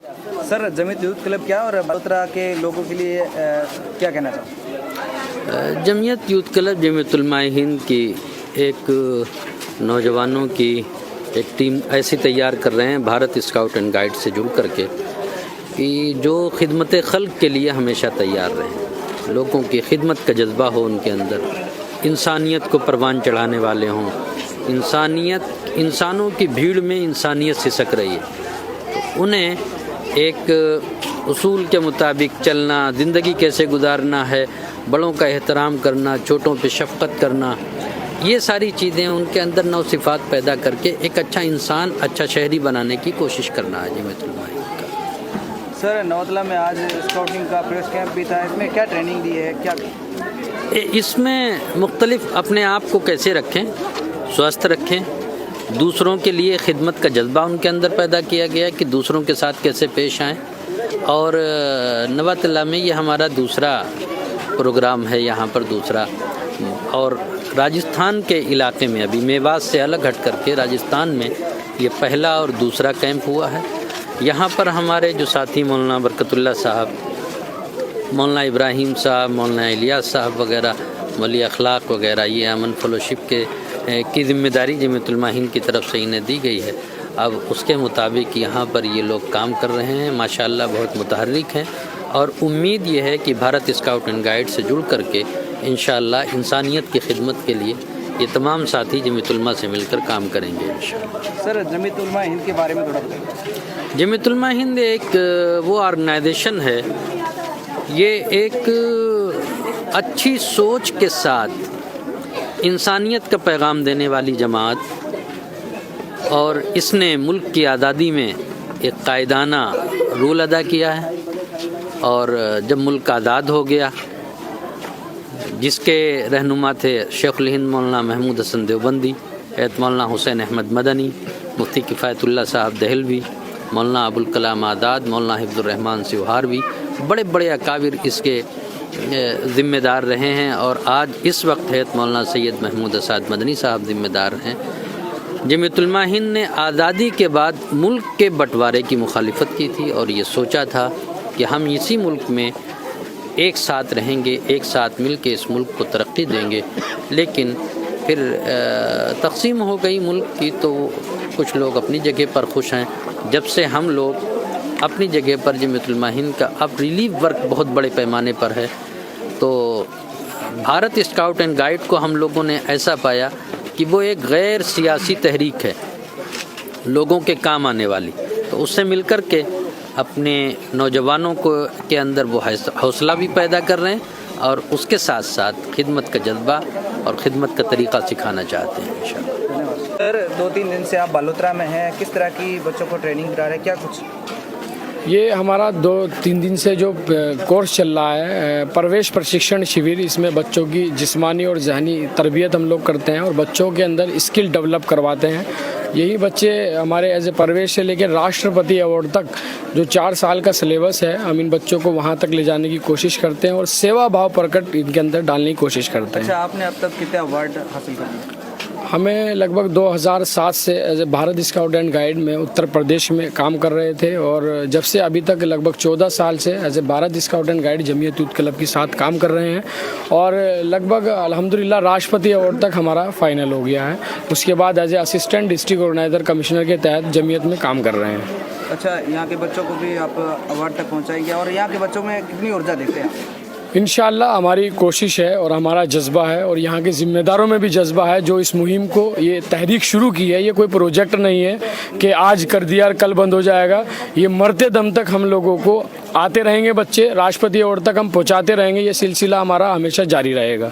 Sir, Jamiat youth club क्या और बड़ोदरा के लोगों के लिए क्या कहना चाहते? जमीयत यूथ क्लब जमीयत उलमा हिंद की एक नौजवानों की एक टीम ऐसी तैयार कर रहे हैं भारत स्काउट एंड गाइड से जुड़ करके कि जो खिदमत खल्क के लिए हमेशा तैयार रहें, लोगों की खिदमत का जज्बा हो उनके अंदर, इंसानियत को परवान चढ़ाने वाले हों, इंसानों की भीड़ में इंसानियत सिसक रही है, तो उन्हें एक उसूल के मुताबिक चलना, ज़िंदगी कैसे गुजारना है, बड़ों का एहतराम करना, छोटों पे शफ़क़त करना, ये सारी चीज़ें उनके अंदर नौ सिफ़ात पैदा करके एक अच्छा इंसान, अच्छा शहरी बनाने की कोशिश करना है जमीयत उलमा हिंद का। सर, नवतला में आज स्काउटिंग का प्रेस कैंप भी था, इसमें क्या ट्रेनिंग दी है, क्या इसमें मुख्तलिफ अपने आप को कैसे रखें, स्वस्थ रखें, दूसरों के लिए खिदमत का जज्बा उनके अंदर पैदा किया गया कि दूसरों के साथ कैसे पेश आएँ। और नवतला में ये हमारा दूसरा प्रोग्राम है, यहाँ पर दूसरा। और राजस्थान के इलाके में अभी मेवात से अलग हट करके राजस्थान में ये पहला और दूसरा कैंप हुआ है। यहाँ पर हमारे जो साथी मौलाना बरकतुल्लाह साहब, मौलाना इब्राहिम साहब, मौलाना इलियास साहब वगैरह, वली अखलाक वगैरह, ये अमन फेलोशिप की ज़िम्मेदारी जमीयत उलमा हिंद की तरफ से इन्हें दी गई है। अब उसके मुताबिक यहाँ पर ये लोग काम कर रहे हैं, माशाअल्लाह बहुत मुतहर्रिक हैं। और उम्मीद ये है कि भारत स्काउट एंड गाइड से जुड़ करके इंशाअल्लाह इंसानियत की खिदमत के लिए ये तमाम साथी जमीयत उलमा से मिलकर काम करेंगे इंशाअल्लाह। सर, जमीयत उलमा हिंद के बारे में थोड़ा बताइए। जमीयत उलमा हिंद एक वो ऑर्गेनाइजेशन है, ये एक अच्छी सोच के साथ इंसानियत का पैगाम देने वाली जमात, और इसने मुल्क की आज़ादी में एक कायदाना रोल अदा किया है। और जब मुल्क आज़ाद हो गया, जिसके रहनुमा थे शेखुल हिंद मौलाना महमूद हसन देवबंदी, हैत मौलाना हुसैन अहमद मदनी, मुफ्ती किफ़ायतुल्लाह साहब दहलवी, मौलाना अबुल कलाम आज़ाद, मौलाना हिफ्ज़ुर्रहमान सिवहारवी, बड़े बड़े अकाबिर इसके ज़िम्मेदार रहे हैं। और आज इस वक्त हैत मौलाना सैयद महमूद असाद मदनी साहब ज़िम्मेदार हैं। जमीयत उलमा हिंद ने आज़ादी के बाद मुल्क के बंटवारे की मुखालिफत की थी और ये सोचा था कि हम इसी मुल्क में एक साथ रहेंगे, एक साथ मिल के इस मुल्क को तरक्की देंगे। लेकिन फिर तक़सीम हो गई मुल्क की, तो कुछ लोग अपनी जगह पर खुश हैं। जब से हम लोग अपनी जगह पर जमीयत उलमा हिंद का अब रिलीफ वर्क बहुत बड़े पैमाने पर है, तो भारत स्काउट एंड गाइड को हम लोगों ने ऐसा पाया कि वो एक गैर सियासी तहरीक है, लोगों के काम आने वाली। तो उससे मिलकर के अपने नौजवानों को के अंदर वो हौसला भी पैदा कर रहे हैं और उसके साथ साथ खिदमत का जज्बा और ख़िदमत का तरीक़ा सिखाना चाहते हैं इंशाअल्लाह। सर, 2-3 दिन से आप बड़ोदरा में हैं, किस तरह की बच्चों को ट्रेनिंग करा रहे हैं, क्या कुछ? ये हमारा 2-3 दिन से जो कोर्स चल रहा है, प्रवेश प्रशिक्षण शिविर, इसमें बच्चों की जिस्मानी और ज़हनी तरबियत हम लोग करते हैं और बच्चों के अंदर स्किल डेवलप करवाते हैं। यही बच्चे हमारे एज ए प्रवेश से लेकर राष्ट्रपति अवार्ड तक जो 4 साल का सिलेबस है, हम इन बच्चों को वहाँ तक ले जाने की कोशिश करते हैं और सेवा भाव प्रकट इनके अंदर डालने की कोशिश करते हैं। अच्छा, आपने अब तक कितने अवार्ड हासिल कर लिए? हमें लगभग 2007 से as a Bharat scout and guide में उत्तर प्रदेश में काम कर रहे थे और जब से अभी तक लगभग 14 साल से as a Bharat scout and guide Jamiat youth club के साथ काम कर रहे हैं और लगभग अल्हम्दुलिल्लाह राष्ट्रपति अवार्ड तक हमारा फाइनल हो गया है। उसके बाद as a assistant district organiser commissioner के तहत जमीयत में काम कर रहे हैं। अच्छा, यहाँ के बच्चों को भी आप अवार्ड तक पहुँचाएंगे और यहाँ के बच्चों में कितनी ऊर्जा देखते हैं? इंशाअल्लाह हमारी कोशिश है और हमारा जज्बा है और यहाँ के ज़िम्मेदारों में भी जज्बा है जो इस मुहिम को, ये तहरीक शुरू की है। ये कोई प्रोजेक्ट नहीं है कि आज कर दिया और कल बंद हो जाएगा। ये मरते दम तक हम लोगों को आते रहेंगे बच्चे, राष्ट्रपति अवार्ड तक हम पहुँचाते रहेंगे। ये सिलसिला हमारा हमेशा जारी रहेगा।